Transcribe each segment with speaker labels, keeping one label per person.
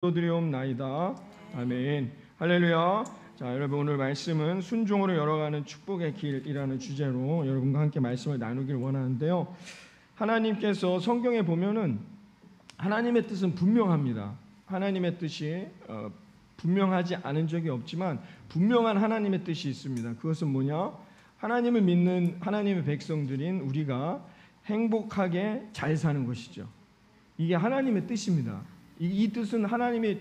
Speaker 1: 드리옵나이다. 아멘. 할렐루야. 자, 여러분, 오늘 말씀은 순종으로 열어가는 축복의 길이라는 주제로 여러분과 함께 말씀을 나누길 원하는데요. 하나님께서 성경에 보면은 하나님의 뜻은 분명합니다. 하나님의 뜻이 분명하지 않은 적이 없지만 분명한 하나님의 뜻이 있습니다. 그것은 뭐냐? 하나님을 믿는 하나님의 백성들인 우리가 행복하게 잘 사는 것이죠. 이게 하나님의 뜻입니다. 이 뜻은 하나님이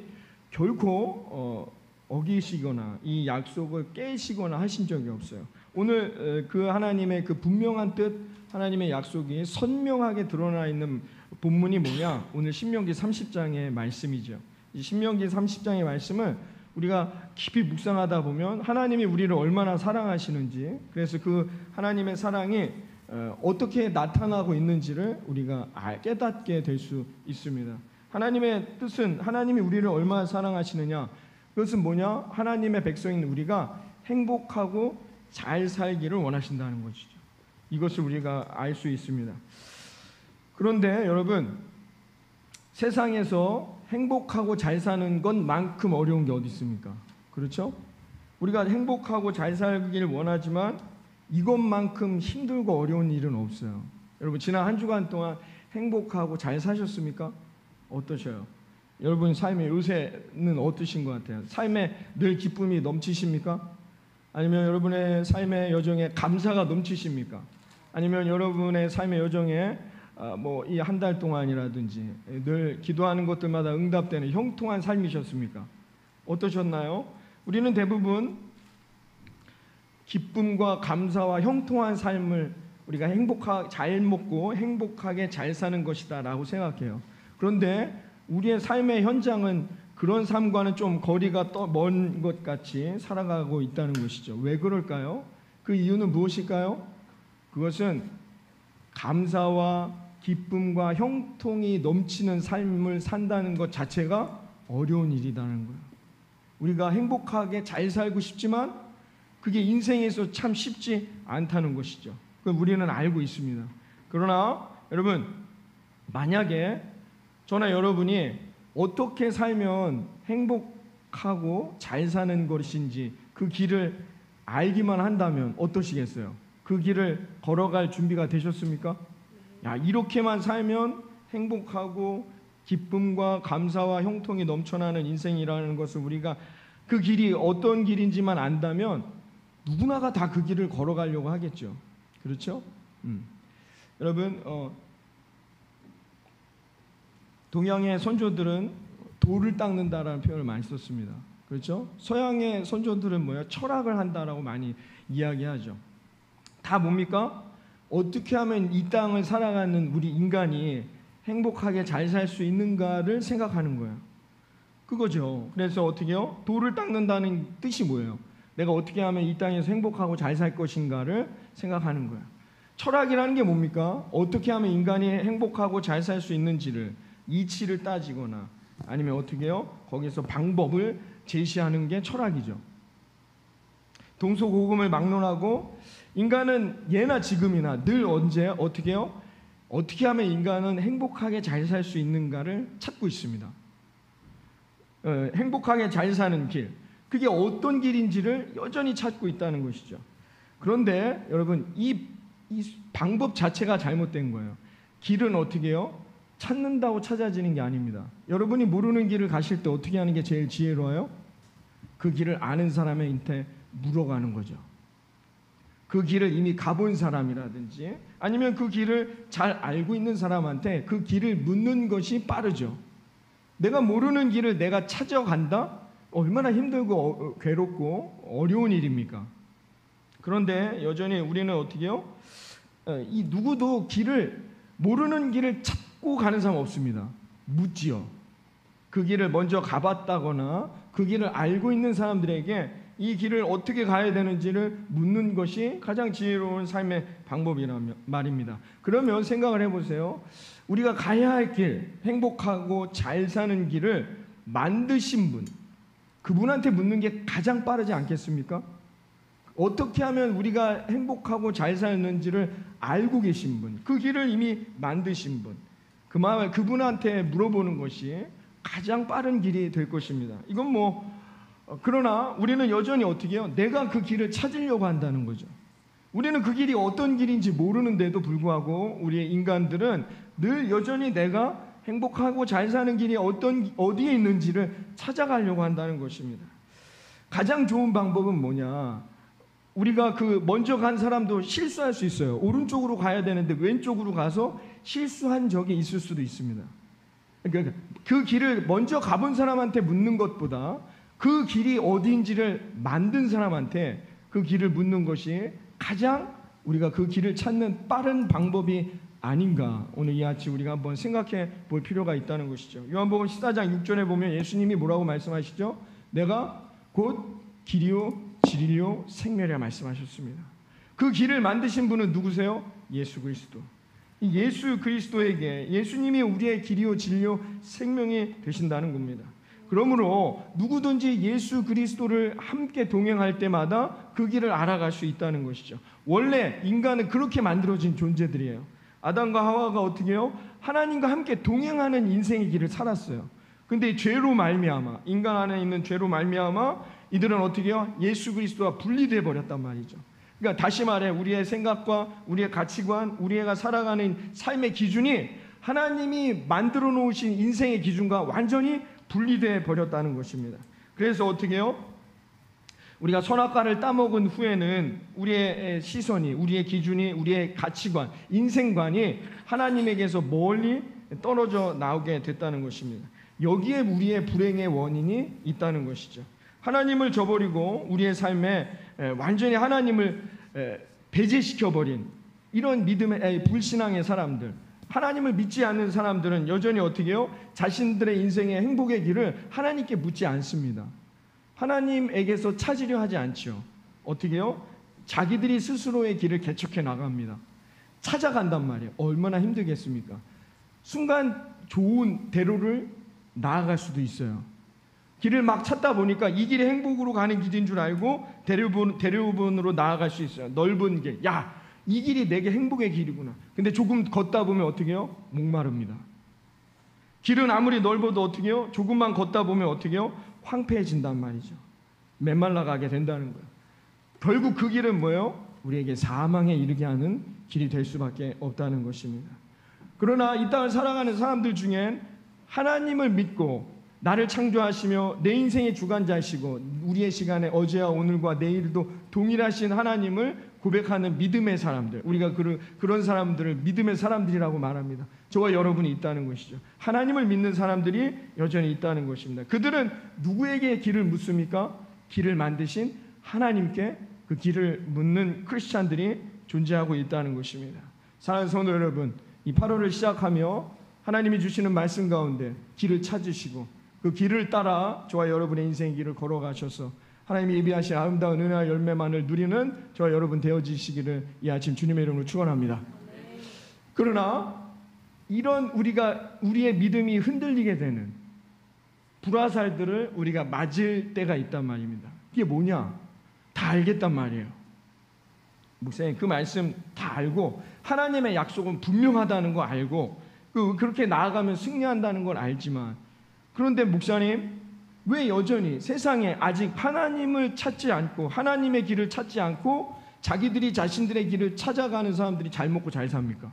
Speaker 1: 결코 어기시거나 이 약속을 깨시거나 하신 적이 없어요. 오늘 그 하나님의 그 분명한 뜻, 하나님의 약속이 선명하게 드러나 있는 본문이 뭐냐? 오늘 신명기 30장의 말씀이죠. 이 신명기 30장의 말씀을 우리가 깊이 묵상하다 보면 하나님이 우리를 얼마나 사랑하시는지, 그래서 그 하나님의 사랑이 어떻게 나타나고 있는지를 우리가 깨닫게 될 수 있습니다. 하나님의 뜻은 하나님이 우리를 얼마나 사랑하시느냐, 그것은 뭐냐? 하나님의 백성인 우리가 행복하고 잘 살기를 원하신다는 것이죠. 이것을 우리가 알 수 있습니다. 그런데 여러분, 세상에서 행복하고 잘 사는 것만큼 어려운 게 어디 있습니까? 그렇죠? 우리가 행복하고 잘 살기를 원하지만 이것만큼 힘들고 어려운 일은 없어요. 여러분, 지난 한 주간 동안 행복하고 잘 사셨습니까? 어떠셔요? 여러분 삶의 요새는 어떠신 것 같아요? 삶에 늘 기쁨이 넘치십니까? 아니면 여러분의 삶의 여정에 감사가 넘치십니까? 아니면 여러분의 삶의 여정에 이 한 달 동안이라든지 늘 기도하는 것들마다 응답되는 형통한 삶이셨습니까? 어떠셨나요? 우리는 대부분 기쁨과 감사와 형통한 삶을 우리가 잘 먹고 행복하게 잘 사는 것이다 라고 생각해요. 그런데 우리의 삶의 현장은 그런 삶과는 좀 거리가 먼 것 같이 살아가고 있다는 것이죠. 왜 그럴까요? 그 이유는 무엇일까요? 그것은 감사와 기쁨과 형통이 넘치는 삶을 산다는 것 자체가 어려운 일이라는 거예요. 우리가 행복하게 잘 살고 싶지만 그게 인생에서 참 쉽지 않다는 것이죠. 그걸 우리는 알고 있습니다. 그러나 여러분, 만약에 저나 여러분이 어떻게 살면 행복하고 잘 사는 것인지 그 길을 알기만 한다면 어떠시겠어요? 그 길을 걸어갈 준비가 되셨습니까? 이렇게만 살면 행복하고 기쁨과 감사와 형통이 넘쳐나는 인생이라는 것을 우리가 그 길이 어떤 길인지만 안다면 누구나가 다 그 길을 걸어가려고 하겠죠. 그렇죠? 여러분, 동양의 선조들은 돌을 닦는다라는 표현을 많이 썼습니다. 그렇죠? 서양의 선조들은 철학을 한다라고 많이 이야기하죠. 다 뭡니까? 어떻게 하면 이 땅을 살아가는 우리 인간이 행복하게 잘 살 수 있는가를 생각하는 거예요. 그거죠. 그래서 어떻게요? 돌을 닦는다는 뜻이 뭐예요? 내가 어떻게 하면 이 땅에서 행복하고 잘 살 것인가를 생각하는 거예요. 철학이라는 게 뭡니까? 어떻게 하면 인간이 행복하고 잘 살 수 있는지를, 이치를 따지거나 아니면 어떻게 해요? 거기서 방법을 제시하는 게 철학이죠. 동서고금을 막론하고 인간은 예나 지금이나 늘 언제 어떻게 해요? 어떻게 하면 인간은 행복하게 잘 살 수 있는가를 찾고 있습니다. 행복하게 잘 사는 길, 그게 어떤 길인지를 여전히 찾고 있다는 것이죠. 그런데 여러분, 이 방법 자체가 잘못된 거예요. 길은 어떻게 해요? 찾는다고 찾아지는 게 아닙니다. 여러분이 모르는 길을 가실 때 어떻게 하는 게 제일 지혜로워요? 그 길을 아는 사람한테 물어가는 거죠. 그 길을 이미 가본 사람이라든지 아니면 그 길을 잘 알고 있는 사람한테 그 길을 묻는 것이 빠르죠. 내가 모르는 길을 내가 찾아간다? 얼마나 힘들고 괴롭고 어려운 일입니까? 그런데 여전히 우리는 어떻게 해요? 이 누구도 모르는 길을 찾고 가는 사람 없습니다. 묻지요. 그 길을 먼저 가봤다거나 그 길을 알고 있는 사람들에게 이 길을 어떻게 가야 되는지를 묻는 것이 가장 지혜로운 삶의 방법이란 말입니다. 그러면 생각을 해보세요. 우리가 가야 할 길, 행복하고 잘 사는 길을 만드신 분, 그분한테 묻는 게 가장 빠르지 않겠습니까? 어떻게 하면 우리가 행복하고 잘 사는지를 알고 계신 분, 그 길을 이미 만드신 분, 그분한테 물어보는 것이 가장 빠른 길이 될 것입니다. 이건 그러나 우리는 여전히 어떻게 해요? 내가 그 길을 찾으려고 한다는 거죠. 우리는 그 길이 어떤 길인지 모르는데도 불구하고 우리의 인간들은 늘 여전히 내가 행복하고 잘 사는 길이 어디에 있는지를 찾아가려고 한다는 것입니다. 가장 좋은 방법은 뭐냐? 우리가 먼저 간 사람도 실수할 수 있어요. 오른쪽으로 가야 되는데 왼쪽으로 가서 실수한 적이 있을 수도 있습니다. 그러니까 그 길을 먼저 가본 사람한테 묻는 것보다 그 길이 어디인지를 만든 사람한테 그 길을 묻는 것이 가장 우리가 그 길을 찾는 빠른 방법이 아닌가, 오늘 이 아침 우리가 한번 생각해 볼 필요가 있다는 것이죠. 요한복음 14장 6절에 보면 예수님이 뭐라고 말씀하시죠? 내가 곧 길이요 진리요 생명이라 말씀하셨습니다. 그 길을 만드신 분은 누구세요? 예수 그리스도. 이 예수 그리스도에게 예수님이 우리의 길이요 진리요 생명이 되신다는 겁니다. 그러므로 누구든지 예수 그리스도를 함께 동행할 때마다 그 길을 알아갈 수 있다는 것이죠. 원래 인간은 그렇게 만들어진 존재들이에요. 아담과 하와가 어떻게 해요? 하나님과 함께 동행하는 인생의 길을 살았어요. 근데 죄로 말미암아, 인간 안에 있는 죄로 말미암아 이들은 어떻게 해요? 예수 그리스도와 분리돼 버렸단 말이죠. 그러니까 다시 말해 우리의 생각과 우리의 가치관, 우리가 살아가는 삶의 기준이 하나님이 만들어 놓으신 인생의 기준과 완전히 분리돼 버렸다는 것입니다. 그래서 어떻게 해요? 우리가 선악과를 따먹은 후에는 우리의 시선이, 우리의 기준이, 우리의 가치관, 인생관이 하나님에게서 멀리 떨어져 나오게 됐다는 것입니다. 여기에 우리의 불행의 원인이 있다는 것이죠. 하나님을 저버리고 우리의 삶에 완전히 하나님을 배제시켜버린 이런 믿음의 불신앙의 사람들, 하나님을 믿지 않는 사람들은 여전히 어떻게 해요? 자신들의 인생의 행복의 길을 하나님께 묻지 않습니다. 하나님에게서 찾으려 하지 않죠. 어떻게 해요? 자기들이 스스로의 길을 개척해 나갑니다. 찾아간단 말이에요. 얼마나 힘들겠습니까? 순간 좋은 대로를 나아갈 수도 있어요. 길을 막 찾다 보니까 이 길이 행복으로 가는 길인 줄 알고 대로변으로 나아갈 수 있어요. 넓은 길. 야, 이 길이 내게 행복의 길이구나. 근데 조금 걷다 보면 어떻게 해요? 목마릅니다. 길은 아무리 넓어도 어떻게 해요? 조금만 걷다 보면 어떻게 해요? 황폐해진단 말이죠. 메말라 가게 된다는 거예요. 결국 그 길은 뭐예요? 우리에게 사망에 이르게 하는 길이 될 수밖에 없다는 것입니다. 그러나 이 땅을 살아가는 사람들 중엔 하나님을 믿고 나를 창조하시며 내 인생의 주관자이시고 우리의 시간에 어제와 오늘과 내일도 동일하신 하나님을 고백하는 믿음의 사람들, 우리가 그런 사람들을 믿음의 사람들이라고 말합니다. 저와 여러분이 있다는 것이죠. 하나님을 믿는 사람들이 여전히 있다는 것입니다. 그들은 누구에게 길을 묻습니까? 길을 만드신 하나님께 그 길을 묻는 크리스찬들이 존재하고 있다는 것입니다. 사랑하는 성도 여러분, 이 8월을 시작하며 하나님이 주시는 말씀 가운데 길을 찾으시고 그 길을 따라 저와 여러분의 인생의 길을 걸어가셔서 하나님이 예비하신 아름다운 은혜와 열매만을 누리는 저와 여러분 되어지시기를 이 아침 주님의 이름으로 축원합니다. 그러나 이런 우리의 믿음이 흔들리게 되는 불화살들을 우리가 맞을 때가 있단 말입니다. 그게 뭐냐? 다 알겠단 말이에요. 목사님, 그 말씀 다 알고 하나님의 약속은 분명하다는 거 알고 그렇게 나아가면 승리한다는 걸 알지만, 그런데 목사님, 왜 여전히 세상에 아직 하나님을 찾지 않고 하나님의 길을 찾지 않고 자기들이 자신들의 길을 찾아가는 사람들이 잘 먹고 잘 삽니까?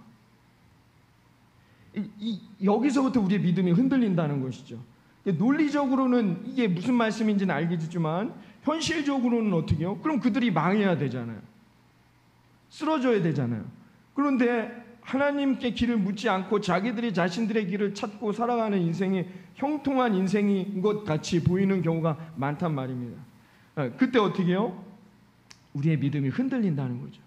Speaker 1: 여기서부터 우리의 믿음이 흔들린다는 것이죠. 논리적으로는 이게 무슨 말씀인지는 알겠지만 현실적으로는 어떻게 해요? 그럼 그들이 망해야 되잖아요. 쓰러져야 되잖아요. 그런데 하나님께 길을 묻지 않고 자기들이 자신들의 길을 찾고 살아가는 인생이 형통한 인생인 것 같이 보이는 경우가 많단 말입니다. 그때 어떻게 해요? 우리의 믿음이 흔들린다는 거죠.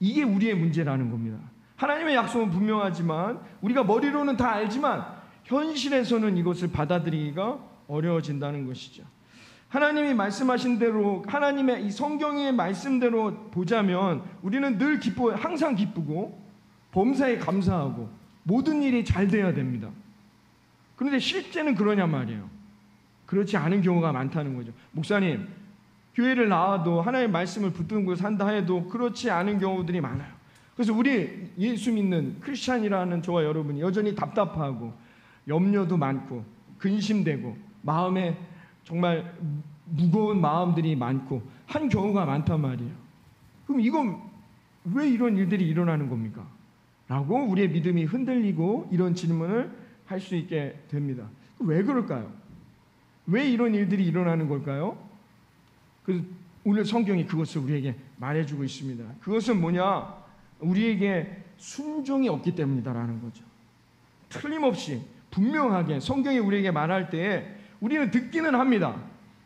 Speaker 1: 이게 우리의 문제라는 겁니다. 하나님의 약속은 분명하지만 우리가 머리로는 다 알지만 현실에서는 이것을 받아들이기가 어려워진다는 것이죠. 하나님이 말씀하신 대로, 하나님의 이 성경의 말씀대로 보자면 우리는 늘 항상 기쁘고 범사에 감사하고 모든 일이 잘 돼야 됩니다. 그런데 실제는 그러냐 말이에요. 그렇지 않은 경우가 많다는 거죠. 목사님, 교회를 나와도 하나님의 말씀을 붙들고 산다 해도 그렇지 않은 경우들이 많아요. 그래서 우리 예수 믿는 크리스찬이라는 저와 여러분이 여전히 답답하고 염려도 많고 근심되고 마음에 정말 무거운 마음들이 많고 한 경우가 많단 말이에요. 그럼 이건 왜 이런 일들이 일어나는 겁니까? 라고 우리의 믿음이 흔들리고 이런 질문을 할 수 있게 됩니다. 왜 그럴까요? 왜 이런 일들이 일어나는 걸까요? 그래서 오늘 성경이 그것을 우리에게 말해주고 있습니다. 그것은 뭐냐? 우리에게 순종이 없기 때문이다라는 거죠. 틀림없이 분명하게 성경이 우리에게 말할 때에 우리는 듣기는 합니다.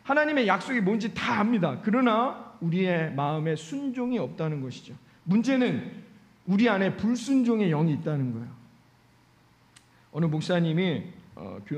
Speaker 1: 하나님의 약속이 뭔지 다 압니다. 그러나 우리의 마음에 순종이 없다는 것이죠. 문제는 우리 안에 불순종의 영이 있다는 거예요. 어느 목사님이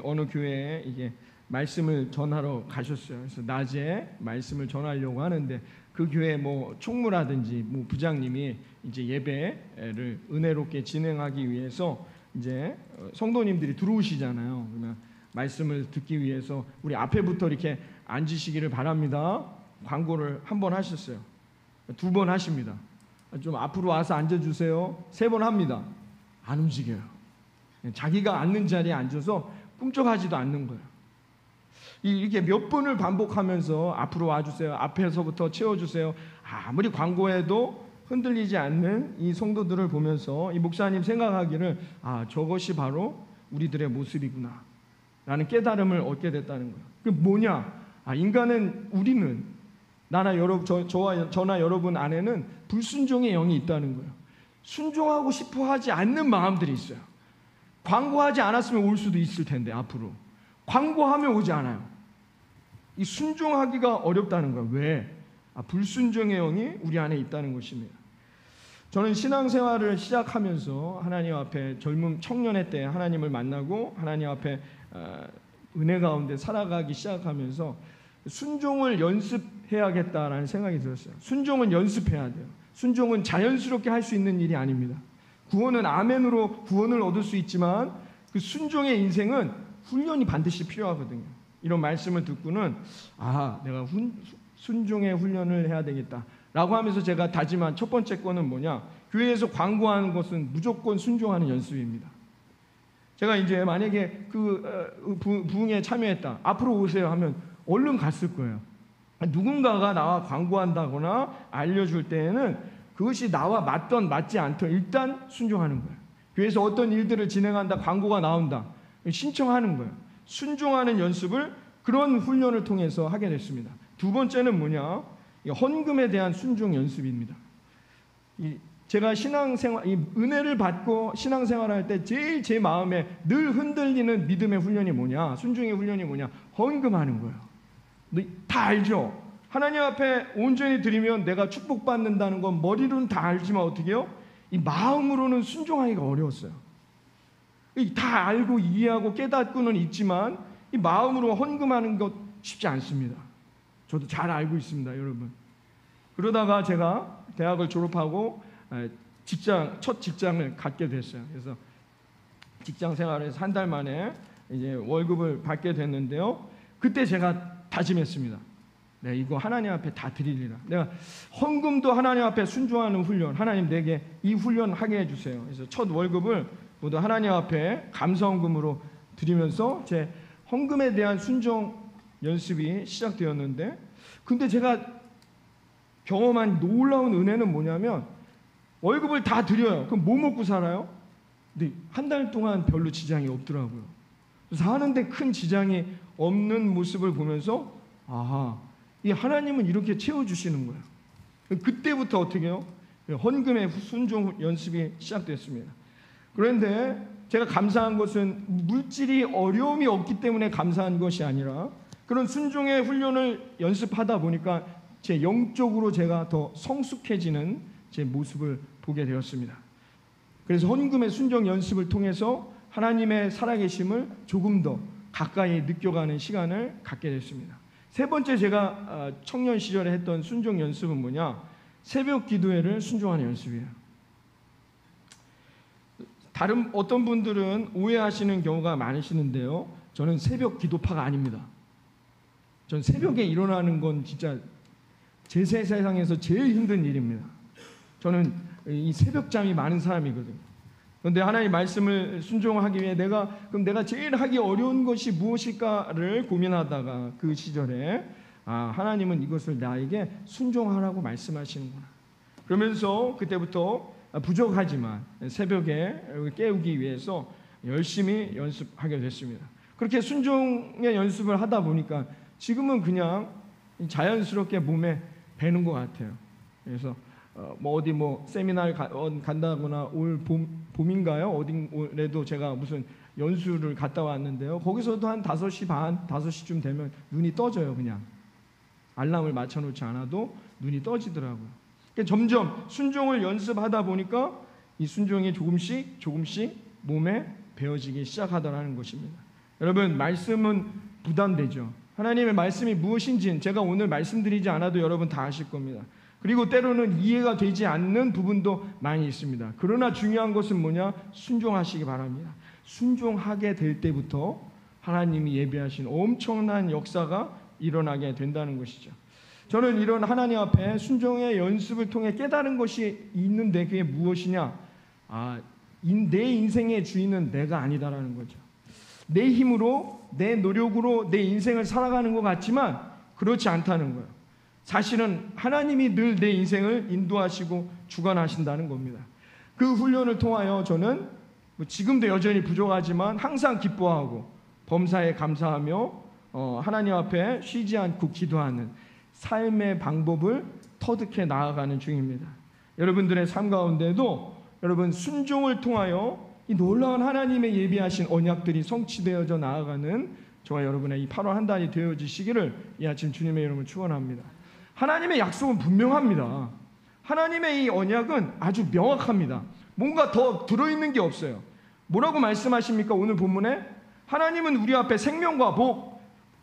Speaker 1: 어느 교회에 이게 말씀을 전하러 가셨어요. 그래서 낮에 말씀을 전하려고 하는데 그 교회 뭐 총무라든지 뭐 부장님이 이제 예배를 은혜롭게 진행하기 위해서 이제 성도님들이 들어오시잖아요. 그러면 말씀을 듣기 위해서 우리 앞에부터 이렇게 앉으시기를 바랍니다. 광고를 한 번 하셨어요. 2번 하십니다. 좀 앞으로 와서 앉아주세요. 3번 합니다. 안 움직여요. 자기가 앉는 자리에 앉아서 꿈쩍하지도 않는 거예요. 이렇게 몇 번을 반복하면서 앞으로 와주세요. 앞에서부터 채워주세요. 아무리 광고해도 흔들리지 않는 이 성도들을 보면서 이 목사님 생각하기를 저것이 바로 우리들의 모습이구나 라는 깨달음을 얻게 됐다는 거예요. 그 뭐냐? 인간은 우리는 저나 여러분 안에는 불순종의 영이 있다는 거예요. 순종하고 싶어 하지 않는 마음들이 있어요. 광고하지 않았으면 올 수도 있을 텐데 앞으로 광고하면 오지 않아요. 이 순종하기가 어렵다는 거예요. 왜? 불순종의 영이 우리 안에 있다는 것입니다. 저는 신앙생활을 시작하면서 하나님 앞에 젊은 청년의 때 하나님을 만나고 하나님 앞에 은혜 가운데 살아가기 시작하면서 순종을 연습해야겠다라는 생각이 들었어요. 순종은 연습해야 돼요. 순종은 자연스럽게 할 수 있는 일이 아닙니다. 구원은 아멘으로 구원을 얻을 수 있지만 그 순종의 인생은 훈련이 반드시 필요하거든요. 이런 말씀을 듣고는 내가 순종의 훈련을 해야 되겠다라고 하면서 제가 다짐한 첫 번째 거는 뭐냐? 교회에서 광고하는 것은 무조건 순종하는 연습입니다. 제가 이제 만약에 부흥에 참여했다. 앞으로 오세요 하면 얼른 갔을 거예요. 누군가가 나와 광고한다거나 알려줄 때에는 그것이 나와 맞던 맞지 않던 일단 순종하는 거예요. 교회에서 어떤 일들을 진행한다, 광고가 나온다, 신청하는 거예요. 순종하는 연습을 그런 훈련을 통해서 하게 됐습니다. 두 번째는 뭐냐? 헌금에 대한 순종 연습입니다. 제가 은혜를 받고 신앙생활할 때 제일 제 마음에 늘 흔들리는 믿음의 훈련이 뭐냐? 순종의 훈련이 뭐냐? 헌금하는 거예요. 다 알죠? 하나님 앞에 온전히 드리면 내가 축복받는다는 건 머리로는 다 알지만 어떻게 해요? 이 마음으로는 순종하기가 어려웠어요. 다 알고 이해하고 깨닫고는 있지만 이 마음으로 헌금하는 것 쉽지 않습니다. 저도 잘 알고 있습니다, 여러분. 그러다가 제가 대학을 졸업하고 첫 직장을 갖게 됐어요. 그래서 직장 생활에서 한 달 만에 이제 월급을 받게 됐는데요. 그때 제가 다짐했습니다. 이거 하나님 앞에 다 드리리라. 내가 헌금도 하나님 앞에 순종하는 훈련, 하나님 내게 이 훈련 하게 해주세요. 그래서 첫 월급을 모두 하나님 앞에 감사헌금으로 드리면서 제 헌금에 대한 순종 연습이 시작되었는데, 근데 제가 경험한 놀라운 은혜는 뭐냐면 월급을 다 드려요. 그럼 뭐 먹고 살아요? 근데 한 달 동안 별로 지장이 없더라고요. 그래서 사는데 큰 지장이 없는 모습을 보면서 이 하나님은 이렇게 채워주시는 거예요. 그때부터 어떻게 해요? 헌금의 순종 연습이 시작됐습니다. 그런데 제가 감사한 것은 물질이 어려움이 없기 때문에 감사한 것이 아니라 그런 순종의 훈련을 연습하다 보니까 제 영적으로 제가 더 성숙해지는 제 모습을 보게 되었습니다. 그래서 헌금의 순종 연습을 통해서 하나님의 살아계심을 조금 더 가까이 느껴가는 시간을 갖게 됐습니다. 세 번째 제가 청년 시절에 했던 순종 연습은 뭐냐? 새벽 기도회를 순종하는 연습이에요. 다른 어떤 분들은 오해하시는 경우가 많으시는데요. 저는 새벽 기도파가 아닙니다. 전 새벽에 일어나는 건 진짜 제 세상에서 제일 힘든 일입니다. 저는 이 새벽잠이 많은 사람이거든요. 그런데 하나님 말씀을 순종하기 위해 그럼 내가 제일 하기 어려운 것이 무엇일까를 고민하다가 그 시절에 하나님은 이것을 나에게 순종하라고 말씀하시는구나. 그러면서 그때부터 부족하지만 새벽에 깨우기 위해서 열심히 연습하게 됐습니다. 그렇게 순종의 연습을 하다 보니까 지금은 그냥 자연스럽게 몸에 배는 것 같아요. 그래서 어디 세미나를 간다거나 올 봄인가요? 어디에도 제가 무슨 연수를 갔다 왔는데요. 거기서도 한 5시 반, 5시쯤 되면 눈이 떠져요. 그냥 알람을 맞춰놓지 않아도 눈이 떠지더라고요. 그러니까 점점 순종을 연습하다 보니까 이 순종이 조금씩 몸에 배어지기 시작하더라는 것입니다. 여러분, 말씀은 부담되죠. 하나님의 말씀이 무엇인지는 제가 오늘 말씀드리지 않아도 여러분 다 아실 겁니다. 그리고 때로는 이해가 되지 않는 부분도 많이 있습니다. 그러나 중요한 것은 뭐냐? 순종하시기 바랍니다. 순종하게 될 때부터 하나님이 예비하신 엄청난 역사가 일어나게 된다는 것이죠. 저는 이런 하나님 앞에 순종의 연습을 통해 깨달은 것이 있는데 그게 무엇이냐? 내 인생의 주인은 내가 아니다라는 거죠. 내 힘으로, 내 노력으로 내 인생을 살아가는 것 같지만 그렇지 않다는 거예요. 사실은 하나님이 늘 내 인생을 인도하시고 주관하신다는 겁니다. 그 훈련을 통하여 저는 지금도 여전히 부족하지만 항상 기뻐하고 범사에 감사하며 하나님 앞에 쉬지 않고 기도하는 삶의 방법을 터득해 나아가는 중입니다. 여러분들의 삶 가운데도 여러분 순종을 통하여 이 놀라운 하나님의 예비하신 언약들이 성취되어져 나아가는 저와 여러분의 이 8월 한 달이 되어지시기를 이 아침 주님의 이름으로 축원합니다. 하나님의 약속은 분명합니다. 하나님의 이 언약은 아주 명확합니다. 뭔가 더 들어있는 게 없어요. 뭐라고 말씀하십니까? 오늘 본문에 하나님은 우리 앞에 생명과 복,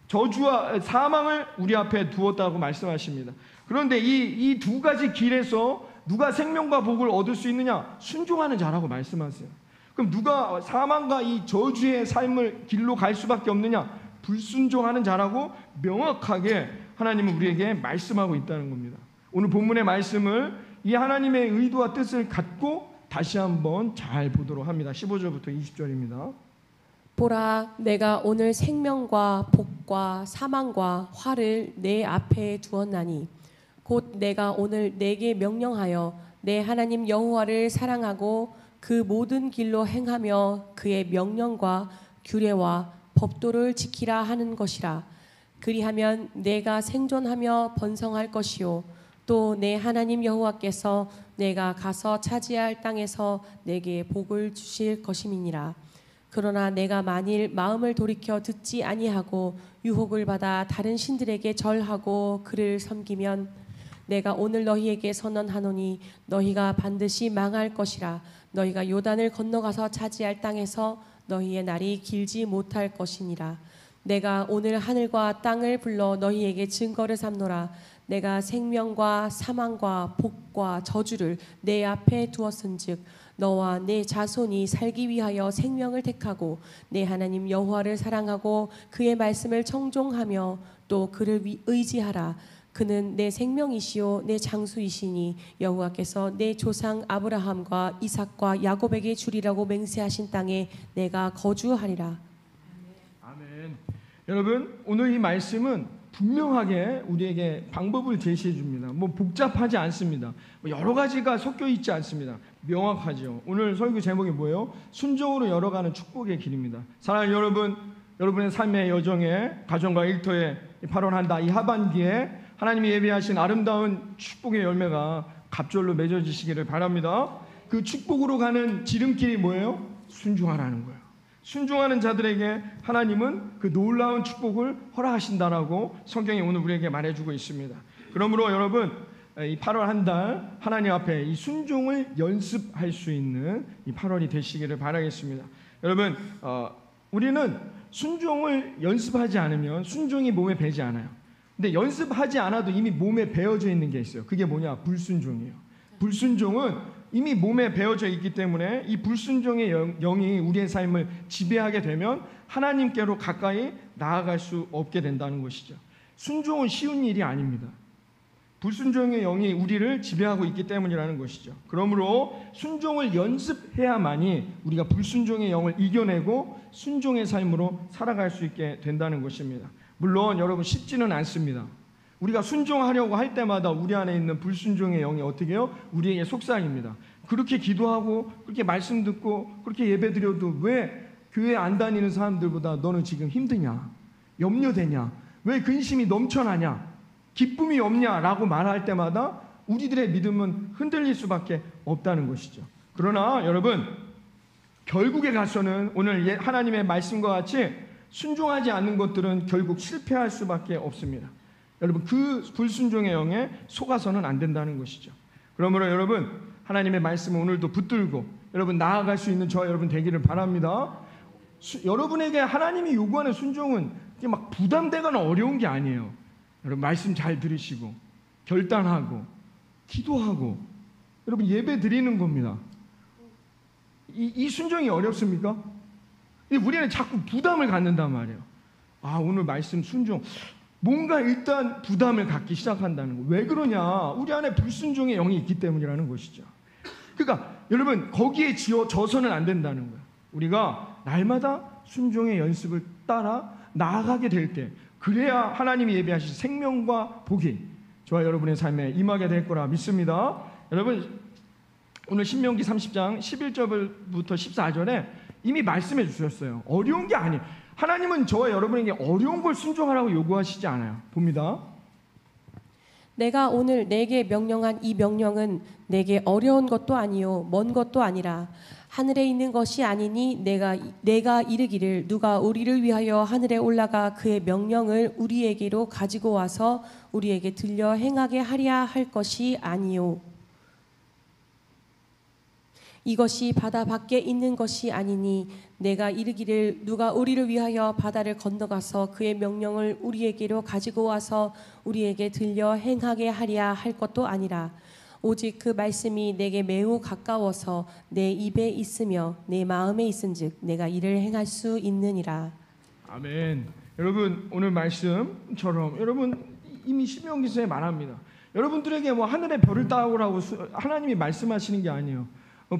Speaker 1: 저주와 사망을 우리 앞에 두었다고 말씀하십니다. 그런데 이 두 가지 길에서 누가 생명과 복을 얻을 수 있느냐? 순종하는 자라고 말씀하세요. 그럼 누가 사망과 이 저주의 삶을 길로 갈 수밖에 없느냐? 불순종하는 자라고 명확하게 하나님은 우리에게 말씀하고 있다는 겁니다. 오늘 본문의 말씀을 이 하나님의 의도와 뜻을 갖고 다시 한번 잘 보도록 합니다. 15절부터 20절입니다.
Speaker 2: 보라, 내가 오늘 생명과 복과 사망과 화를 내 앞에 두었나니 곧 내가 오늘 내게 명령하여 내 하나님 여호와를 사랑하고 그 모든 길로 행하며 그의 명령과 규례와 법도를 지키라 하는 것이라. 그리하면 내가 생존하며 번성할 것이요 또 내 하나님 여호와께서 내가 가서 차지할 땅에서 내게 복을 주실 것임이니라. 그러나 내가 만일 마음을 돌이켜 듣지 아니하고 유혹을 받아 다른 신들에게 절하고 그를 섬기면 내가 오늘 너희에게 선언하노니 너희가 반드시 망할 것이라. 너희가 요단을 건너가서 차지할 땅에서 너희의 날이 길지 못할 것이니라. 내가 오늘 하늘과 땅을 불러 너희에게 증거를 삼노라. 내가 생명과 사망과 복과 저주를 내 앞에 두었은즉 너와 내 자손이 살기 위하여 생명을 택하고 내 하나님 여호와를 사랑하고 그의 말씀을 청종하며 또 그를 의지하라. 그는 내 생명이시요 내 장수이시니 여호와께서 내 조상 아브라함과 이삭과 야곱에게 주리라고 맹세하신 땅에 내가 거주하리라.
Speaker 1: 아멘. 여러분, 오늘 이 말씀은 분명하게 우리에게 방법을 제시해 줍니다. 복잡하지 않습니다. 여러 가지가 섞여 있지 않습니다. 명확하죠. 오늘 설교 제목이 뭐예요? 순종으로 열어가는 축복의 길입니다. 사랑하는 여러분, 여러분의 삶의 여정에 가정과 일터에 8월 한 달 이 하반기에 하나님이 예비하신 아름다운 축복의 열매가 갑절로 맺어지시기를 바랍니다. 그 축복으로 가는 지름길이 뭐예요? 순종하라는 거예요. 순종하는 자들에게 하나님은 그 놀라운 축복을 허락하신다라고 성경이 오늘 우리에게 말해주고 있습니다. 그러므로 여러분, 이 8월 한 달 하나님 앞에 이 순종을 연습할 수 있는 이 8월이 되시기를 바라겠습니다. 여러분, 우리는 순종을 연습하지 않으면 순종이 몸에 배지 않아요. 근데 연습하지 않아도 이미 몸에 배어져 있는 게 있어요. 그게 뭐냐? 불순종이에요. 불순종은 이미 몸에 배어져 있기 때문에 이 불순종의 영이 우리의 삶을 지배하게 되면 하나님께로 가까이 나아갈 수 없게 된다는 것이죠. 순종은 쉬운 일이 아닙니다. 불순종의 영이 우리를 지배하고 있기 때문이라는 것이죠. 그러므로 순종을 연습해야만이 우리가 불순종의 영을 이겨내고 순종의 삶으로 살아갈 수 있게 된다는 것입니다. 물론 여러분 쉽지는 않습니다. 우리가 순종하려고 할 때마다 우리 안에 있는 불순종의 영이 어떻게 해요? 우리에게 속삭입니다. 그렇게 기도하고 그렇게 말씀 듣고 그렇게 예배드려도 왜 교회 안 다니는 사람들보다 너는 지금 힘드냐? 염려되냐? 왜 근심이 넘쳐나냐? 기쁨이 없냐라고 말할 때마다 우리들의 믿음은 흔들릴 수밖에 없다는 것이죠. 그러나 여러분 결국에 가서는 오늘 하나님의 말씀과 같이 순종하지 않는 것들은 결국 실패할 수밖에 없습니다. 여러분 그 불순종의 영에 속아서는 안 된다는 것이죠. 그러므로 여러분 하나님의 말씀을 오늘도 붙들고 여러분 나아갈 수 있는 저와 여러분 되기를 바랍니다. 여러분에게 하나님이 요구하는 순종은 이게 막 부담되거나 어려운 게 아니에요. 여러분 말씀 잘 들으시고 결단하고 기도하고 여러분 예배 드리는 겁니다. 이 순종이 어렵습니까? 우리는 자꾸 부담을 갖는단 말이에요. 아 오늘 말씀 순종 뭔가 일단 부담을 갖기 시작한다는 거. 왜 그러냐? 우리 안에 불순종의 영이 있기 때문이라는 것이죠. 그러니까 여러분 거기에 져서는 안 된다는 거예요. 우리가 날마다 순종의 연습을 따라 나아가게 될 때 그래야 하나님이 예비하신 생명과 복이 저와 여러분의 삶에 임하게 될 거라 믿습니다. 여러분 오늘 신명기 30장 11절부터 14절에 이미 말씀해 주셨어요. 어려운 게 아니에요. 하나님은 저와 여러분에게 어려운 걸 순종하라고 요구하시지 않아요. 봅니다.
Speaker 2: 내가 오늘 내게 명령한 이 명령은 내게 어려운 것도 아니요 먼 것도 아니라 하늘에 있는 것이 아니니 내가 이르기를 누가 우리를 위하여 하늘에 올라가 그의 명령을 우리에게로 가지고 와서 우리에게 들려 행하게 하랴 할 것이 아니요 이것이 바다 밖에 있는 것이 아니니 내가 이르기를 누가 우리를 위하여 바다를 건너가서 그의 명령을 우리에게로 가지고 와서 우리에게 들려 행하게 하랴 할 것도 아니라 오직 그 말씀이 내게 매우 가까워서 내 입에 있으며 내 마음에 있은즉 내가 이를 행할 수 있느니라.
Speaker 1: 아멘. 여러분 오늘 말씀처럼 여러분 이미 신명기서에 말합니다. 여러분들에게 뭐 하늘의 별을 따오라고 하나님이 말씀하시는 게 아니에요.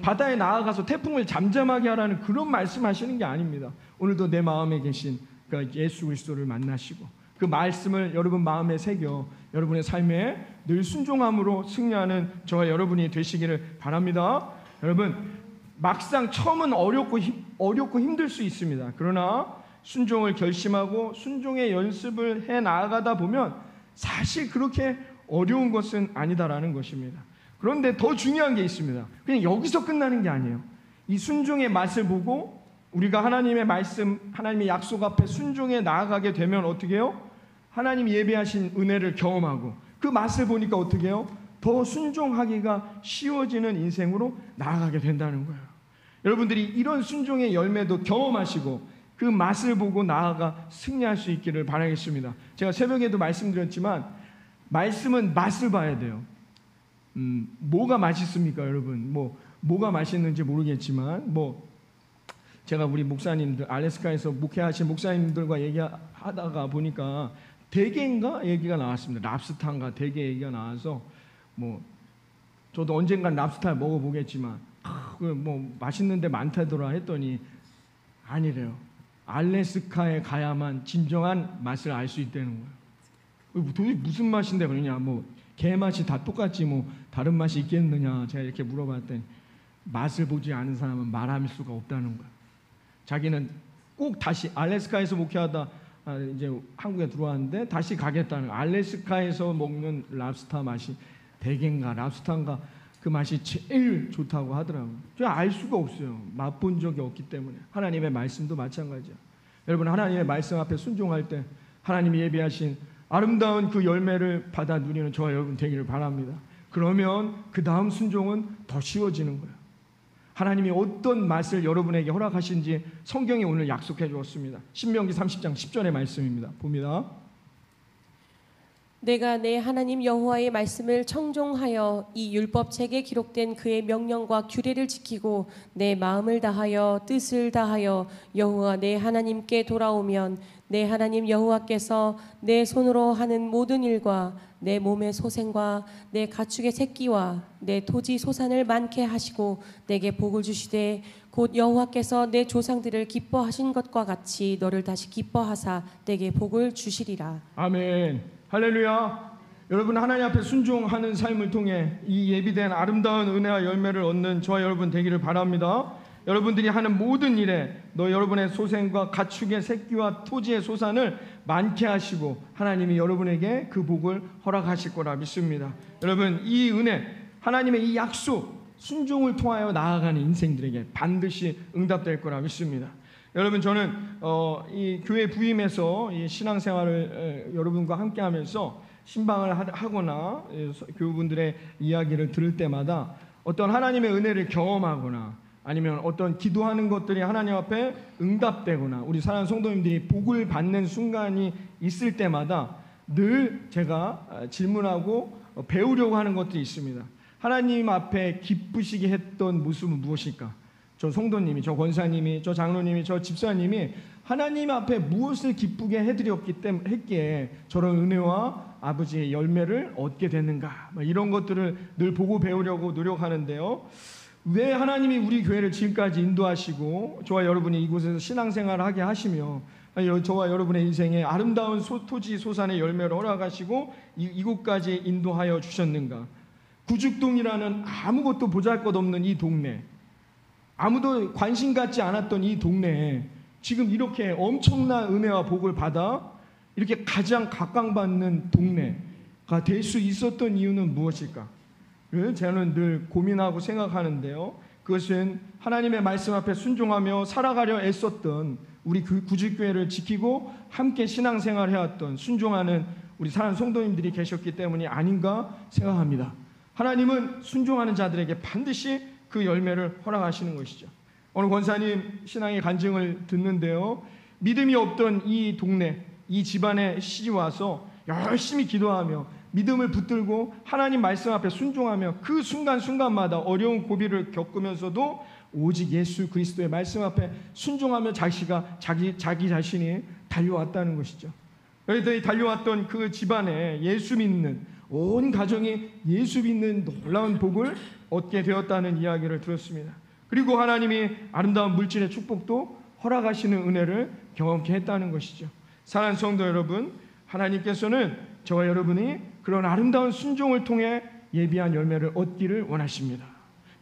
Speaker 1: 바다에 나아가서 태풍을 잠잠하게 하라는 그런 말씀하시는 게 아닙니다. 오늘도 내 마음에 계신 그러니까 예수 그리스도를 만나시고 그 말씀을 여러분 마음에 새겨 여러분의 삶에 늘 순종함으로 승리하는 저와 여러분이 되시기를 바랍니다. 여러분 막상 처음은 어렵고 힘들 수 있습니다. 그러나 순종을 결심하고 순종의 연습을 해 나아가다 보면 사실 그렇게 어려운 것은 아니다라는 것입니다. 그런데 더 중요한 게 있습니다. 그냥 여기서 끝나는 게 아니에요. 이 순종의 맛을 보고 우리가 하나님의 말씀, 하나님의 약속 앞에 순종해 나아가게 되면 어떻게 해요? 하나님이 예비하신 은혜를 경험하고 그 맛을 보니까 어떻게 해요? 더 순종하기가 쉬워지는 인생으로 나아가게 된다는 거예요. 여러분들이 이런 순종의 열매도 경험하시고 그 맛을 보고 나아가 승리할 수 있기를 바라겠습니다. 제가 새벽에도 말씀드렸지만 말씀은 맛을 봐야 돼요. 뭐가 맛있습니까, 여러분? 뭐가 맛있는지 모르겠지만 제가 우리 목사님들 알래스카에서 목회하신 목사님들과 얘기하다가 보니까 대게인가 얘기가 나왔습니다. 랍스타인가 대게 얘기가 나와서 저도 언젠간 랍스타 먹어보겠지만 맛있는 데 많다더라 했더니 아니래요. 알래스카에 가야만 진정한 맛을 알 수 있다는 거예요. 도대체 무슨 맛인데 그러냐? 게 맛이 다 똑같지 다른 맛이 있겠느냐? 제가 이렇게 물어봤더니 맛을 보지 않은 사람은 말할 수가 없다는 거예요. 자기는 꼭 다시 알래스카에서 목회하다 이제 한국에 들어왔는데 다시 가겠다는 거예요. 알래스카에서 먹는 랍스타 맛이 대게인가 랍스타인가 그 맛이 제일 좋다고 하더라고요. 제가 알 수가 없어요. 맛본 적이 없기 때문에. 하나님의 말씀도 마찬가지예요. 여러분 하나님의 말씀 앞에 순종할 때 하나님이 예비하신 아름다운 그 열매를 받아 누리는 저와 여러분 되기를 바랍니다. 그러면 그 다음 순종은 더 쉬워지는 거예요. 하나님이 어떤 맛을 여러분에게 허락하신지 성경이 오늘 약속해 주었습니다. 신명기 30장 10절의 말씀입니다. 봅니다.
Speaker 2: 내가 내 하나님 여호와의 말씀을 청종하여 이 율법책에 기록된 그의 명령과 규례를 지키고 내 마음을 다하여 뜻을 다하여 여호와 내 하나님께 돌아오면 내 하나님 여호와께서 내 손으로 하는 모든 일과 내 몸의 소생과 내 가축의 새끼와 내 토지 소산을 많게 하시고 내게 복을 주시되 곧 여호와께서 내 조상들을 기뻐하신 것과 같이 너를 다시 기뻐하사 내게 복을 주시리라.
Speaker 1: 아멘. 할렐루야. 여러분, 하나님 앞에 순종하는 삶을 통해 이 예비된 아름다운 은혜와 열매를 얻는 저와 여러분 되기를 바랍니다. 여러분들이 하는 모든 일에 여러분의 소생과 가축의 새끼와 토지의 소산을 많게 하시고 하나님이 여러분에게 그 복을 허락하실 거라 믿습니다. 여러분, 이 은혜, 하나님의 이 약속, 순종을 통하여 나아가는 인생들에게 반드시 응답될 거라 믿습니다. 여러분, 저는 이 교회 부임해서 이 신앙생활을 여러분과 함께하면서 신방을 하거나 교우분들의 이야기를 들을 때마다 어떤 하나님의 은혜를 경험하거나 아니면 어떤 기도하는 것들이 하나님 앞에 응답되거나 우리 사랑하는 성도님들이 복을 받는 순간이 있을 때마다 늘 제가 질문하고 배우려고 하는 것들이 있습니다. 하나님 앞에 기쁘시게 했던 모습은 무엇일까? 저 성도님이, 저 권사님이, 저 장로님이, 저 집사님이 하나님 앞에 무엇을 기쁘게 했기에 저런 은혜와 아버지의 열매를 얻게 됐는가? 이런 것들을 늘 보고 배우려고 노력하는데요. 왜 하나님이 우리 교회를 지금까지 인도하시고 저와 여러분이 이곳에서 신앙생활을 하게 하시며 저와 여러분의 인생에 아름다운 토지 소산의 열매를 허락하시고 이곳까지 인도하여 주셨는가? 구죽동이라는 아무것도 보잘것없는 이 동네, 아무도 관심 갖지 않았던 이 동네에 지금 이렇게 엄청난 은혜와 복을 받아 이렇게 가장 각광받는 동네가 될 수 있었던 이유는 무엇일까? 저는 늘 고민하고 생각하는데요. 그것은 하나님의 말씀 앞에 순종하며 살아가려 애썼던 우리 구주교회를 지키고 함께 신앙생활을 해왔던 순종하는 우리 사랑하는 성도님들이 계셨기 때문이 아닌가 생각합니다. 하나님은 순종하는 자들에게 반드시 그 열매를 허락하시는 것이죠. 오늘 권사님 신앙의 간증을 듣는데요. 믿음이 없던 이 동네, 이 집안에 시집 와서 열심히 기도하며 믿음을 붙들고 하나님 말씀 앞에 순종하며 그 순간순간마다 어려운 고비를 겪으면서도 오직 예수 그리스도의 말씀 앞에 순종하며 자기 자신이 달려왔다는 것이죠. 너희들이 달려왔던 그 집안에 예수 믿는 온 가정이 예수 믿는 놀라운 복을 얻게 되었다는 이야기를 들었습니다. 그리고 하나님이 아름다운 물질의 축복도 허락하시는 은혜를 경험케 했다는 것이죠. 사랑하는 성도 여러분, 하나님께서는 저와 여러분이 그런 아름다운 순종을 통해 예비한 열매를 얻기를 원하십니다.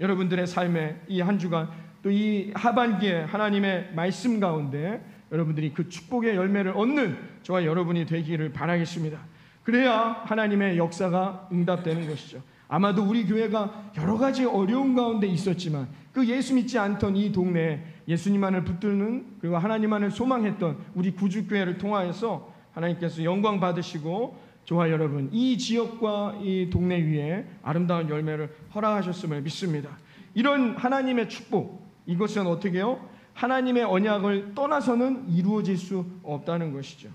Speaker 1: 여러분들의 삶의 이 한 주간 또 이 하반기에 하나님의 말씀 가운데 여러분들이 그 축복의 열매를 얻는 저와 여러분이 되기를 바라겠습니다. 그래야 하나님의 역사가 응답되는 것이죠. 아마도 우리 교회가 여러 가지 어려운 가운데 있었지만 그 예수 믿지 않던 이 동네에 예수님만을 붙드는 그리고 하나님만을 소망했던 우리 구주교회를 통하여서 하나님께서 영광 받으시고 저와 여러분 이 지역과 이 동네 위에 아름다운 열매를 허락하셨음을 믿습니다. 이런 하나님의 축복, 이것은 어떻게 해요? 하나님의 언약을 떠나서는 이루어질 수 없다는 것이죠.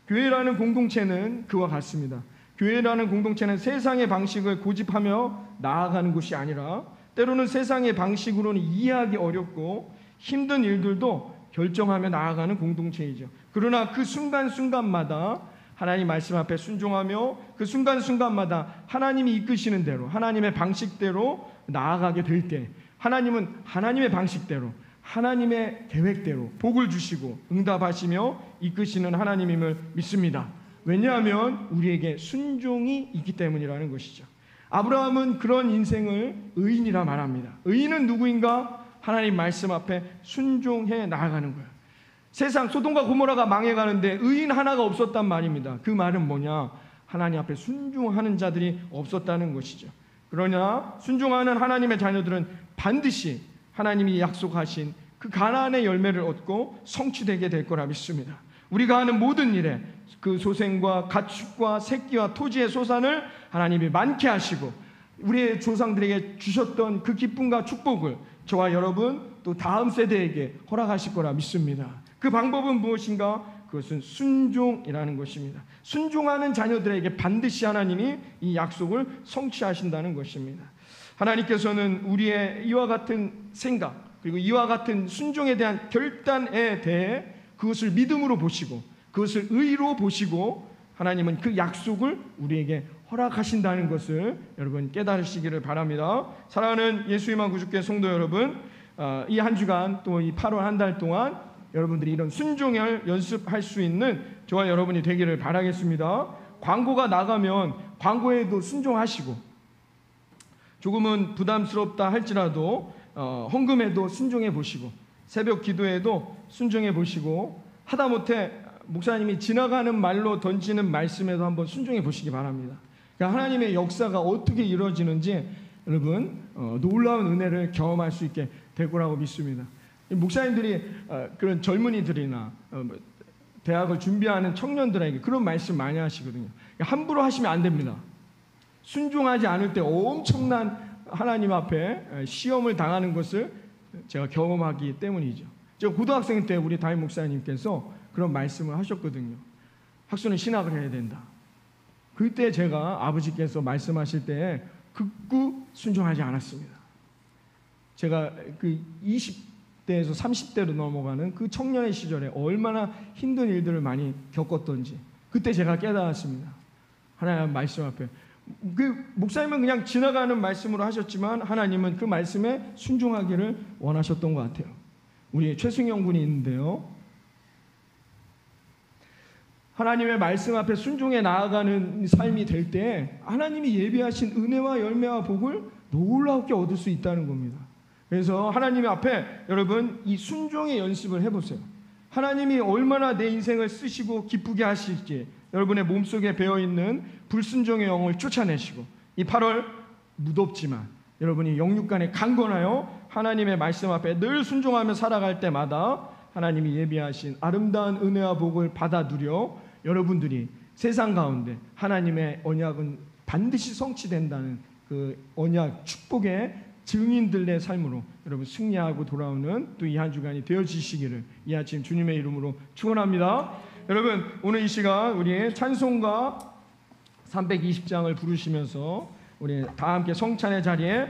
Speaker 1: 교회라는 공동체는 그와 같습니다. 교회라는 공동체는 세상의 방식을 고집하며 나아가는 곳이 아니라 때로는 세상의 방식으로는 이해하기 어렵고 힘든 일들도 결정하며 나아가는 공동체이죠. 그러나 그 순간순간마다 하나님 말씀 앞에 순종하며 그 순간순간마다 하나님이 이끄시는 대로 하나님의 방식대로 나아가게 될 때 하나님은 하나님의 방식대로 하나님의 계획대로 복을 주시고 응답하시며 이끄시는 하나님임을 믿습니다. 왜냐하면 우리에게 순종이 있기 때문이라는 것이죠. 아브라함은 그런 인생을 의인이라 말합니다. 의인은 누구인가? 하나님 말씀 앞에 순종해 나아가는 거예요. 세상 소돔과 고모라가 망해가는데 의인 하나가 없었단 말입니다. 그 말은 뭐냐? 하나님 앞에 순종하는 자들이 없었다는 것이죠. 그러나 순종하는 하나님의 자녀들은 반드시 하나님이 약속하신 그 가나안의 열매를 얻고 성취되게 될 거라 믿습니다. 우리가 하는 모든 일에 그 소생과 가축과 새끼와 토지의 소산을 하나님이 많게 하시고 우리의 조상들에게 주셨던 그 기쁨과 축복을 저와 여러분 또 다음 세대에게 허락하실 거라 믿습니다. 그 방법은 무엇인가? 그것은 순종이라는 것입니다. 순종하는 자녀들에게 반드시 하나님이 이 약속을 성취하신다는 것입니다. 하나님께서는 우리의 이와 같은 생각 그리고 이와 같은 순종에 대한 결단에 대해 그것을 믿음으로 보시고 그것을 의로 보시고 하나님은 그 약속을 우리에게 허락하신다는 것을 여러분 깨달으시기를 바랍니다. 사랑하는 예수님만 구주교회 성도 여러분, 이 한 주간 또 이 8월 한 달 동안 여러분들이 이런 순종을 연습할 수 있는 저와 여러분이 되기를 바라겠습니다. 광고가 나가면 광고에도 순종하시고, 조금은 부담스럽다 할지라도 헌금에도 순종해 보시고, 새벽 기도에도 순종해 보시고, 하다못해 목사님이 지나가는 말로 던지는 말씀에도 한번 순종해 보시기 바랍니다. 그러니까 하나님의 역사가 어떻게 이루어지는지 여러분 놀라운 은혜를 경험할 수 있게 될 거라고 믿습니다. 목사님들이 그런 젊은이들이나 대학을 준비하는 청년들에게 그런 말씀 많이 하시거든요. 함부로 하시면 안 됩니다. 순종하지 않을 때 엄청난 하나님 앞에 시험을 당하는 것을 제가 경험하기 때문이죠. 제가 고등학생 때 우리 담임 목사님께서 그런 말씀을 하셨거든요. 학수는 신학을 해야 된다. 그때 제가 아버지께서 말씀하실 때 극구 순종하지 않았습니다. 제가 그 20대에서 30대로 넘어가는 그 청년의 시절에 얼마나 힘든 일들을 많이 겪었던지 그때 제가 깨달았습니다. 하나님 말씀 앞에 그 목사님은 그냥 지나가는 말씀으로 하셨지만 하나님은 그 말씀에 순종하기를 원하셨던 것 같아요. 우리 최승영 군이 있는데요, 하나님의 말씀 앞에 순종해 나아가는 삶이 될 때 하나님이 예비하신 은혜와 열매와 복을 놀랍게 얻을 수 있다는 겁니다. 그래서 하나님 앞에 여러분 이 순종의 연습을 해보세요. 하나님이 얼마나 내 인생을 쓰시고 기쁘게 하실지 여러분의 몸속에 배어있는 불순종의 영을 쫓아내시고, 이 8월 무덥지만 여러분이 영육간에 강건하여 하나님의 말씀 앞에 늘 순종하며 살아갈 때마다 하나님이 예비하신 아름다운 은혜와 복을 받아 누려 여러분들이 세상 가운데 하나님의 언약은 반드시 성취된다는 그 언약 축복의 증인들의 삶으로 여러분 승리하고 돌아오는 또 이 한 주간이 되어지시기를 이 아침 주님의 이름으로 축원합니다. 여러분 오늘 이 시간 우리 찬송가 320장을 부르시면서 우리 다 함께 성찬의 자리에